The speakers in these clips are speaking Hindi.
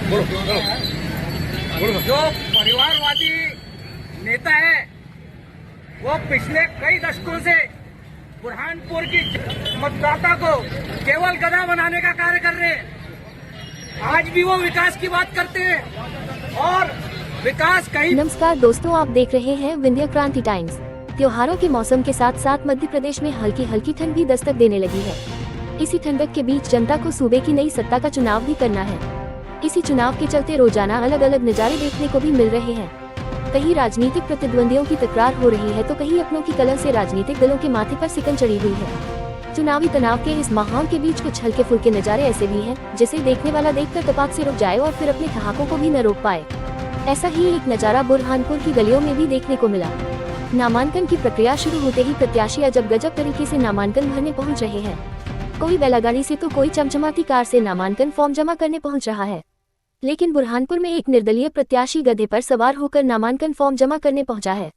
जो परिवारवादी नेता है वो पिछले कई दशकों से बुरहानपुर की मतदाता को केवल गधा बनाने का कार्य कर रहे हैं। आज भी वो विकास की बात करते हैं और विकास कहीं। नमस्कार दोस्तों, आप देख रहे हैं विंध्य क्रांति टाइम्स। त्योहारों के मौसम के साथ साथ मध्य प्रदेश में हल्की हल्की ठंड भी दस्तक देने लगी है। इसी ठंडक के बीच जनता को सूबे की नई सत्ता का चुनाव भी करना है। इसी चुनाव के चलते रोजाना अलग अलग नजारे देखने को भी मिल रहे हैं। कहीं राजनीतिक प्रतिद्वंदियों की तकरार हो रही है तो कहीं अपनों की कलह से राजनीतिक दलों के माथे पर सिकन चढ़ी हुई है। चुनावी तनाव के इस माहौल के बीच कुछ हल्के फुल्के नजारे ऐसे भी हैं जिसे देखने वाला देखकर तपाक से रुक जाए और फिर अपने ठहाकों को भी न रोक पाए। ऐसा ही एक नजारा बुरहानपुर की गलियों में भी देखने को मिला। नामांकन की प्रक्रिया शुरू होते ही प्रत्याशी अजब गजब तरीके से नामांकन भरने पहुंच रहे हैं। कोई बैलगाड़ी से तो कोई चमचमाती कार से नामांकन फॉर्म जमा करने पहुंच रहा है। लेकिन बुरहानपुर में एक निर्दलीय प्रत्याशी गधे पर सवार होकर नामांकन फॉर्म जमा करने पहुंचा है।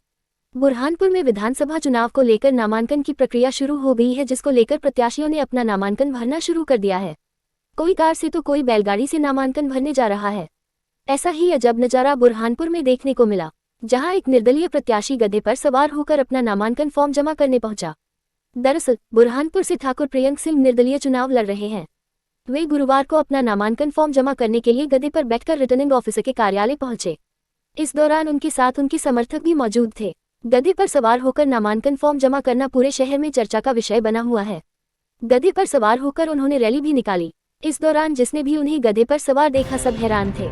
बुरहानपुर में विधानसभा चुनाव को लेकर नामांकन की प्रक्रिया शुरू हो गई है, जिसको लेकर प्रत्याशियों ने अपना नामांकन भरना शुरू कर दिया है। कोई कार से तो कोई बैलगाड़ी से नामांकन भरने जा रहा है। ऐसा ही अजब नजारा बुरहानपुर में देखने को मिला, जहां एक निर्दलीय प्रत्याशी गधे पर सवार होकर अपना नामांकन फॉर्म जमा करने पहुंचा। दरअसल बुरहानपुर से ठाकुर प्रियंक सिंह निर्दलीय चुनाव लड़ रहे हैं। वे गुरुवार को अपना नामांकन फॉर्म जमा करने के लिए गधे पर बैठकर रिटर्निंग ऑफिसर के कार्यालय पहुंचे। इस दौरान उनके साथ उनके समर्थक भी मौजूद थे। गधे पर सवार होकर नामांकन फॉर्म जमा करना पूरे शहर में चर्चा का विषय बना हुआ है। गधे पर सवार होकर उन्होंने रैली भी निकाली। इस दौरान जिसने भी उन्हें गधे पर सवार देखा सब हैरान थे।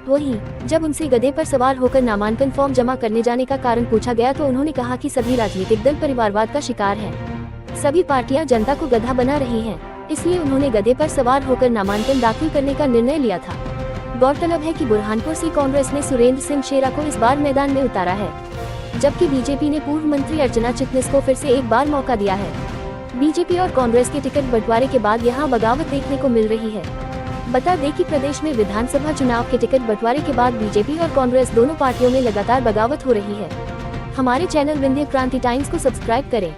वहीं जब उनसे गधे पर सवार होकर नामांकन फॉर्म जमा करने जाने का कारण पूछा गया तो उन्होंने कहा कि सभी राजनीतिक दल परिवारवाद का शिकार हैं। सभी पार्टियां जनता को गधा बना रही हैं, इसलिए उन्होंने गधे पर सवार होकर नामांकन दाखिल करने का निर्णय लिया था। गौरतलब है कि बुरहानपुर से कांग्रेस ने सुरेंद्र सिंह शेरा को इस बार मैदान में उतारा है, जबकि बीजेपी ने पूर्व मंत्री अर्चना चिटनिस को फिर से एक बार मौका दिया है। बीजेपी और कांग्रेस के टिकट बंटवारे के बाद यहां बगावत देखने को मिल रही है। बता दें कि प्रदेश में विधानसभा चुनाव के टिकट बंटवारे के बाद बीजेपी और कांग्रेस दोनों पार्टियों में लगातार बगावत हो रही है। हमारे चैनल विंध्य क्रांति टाइम्स को सब्सक्राइब करें।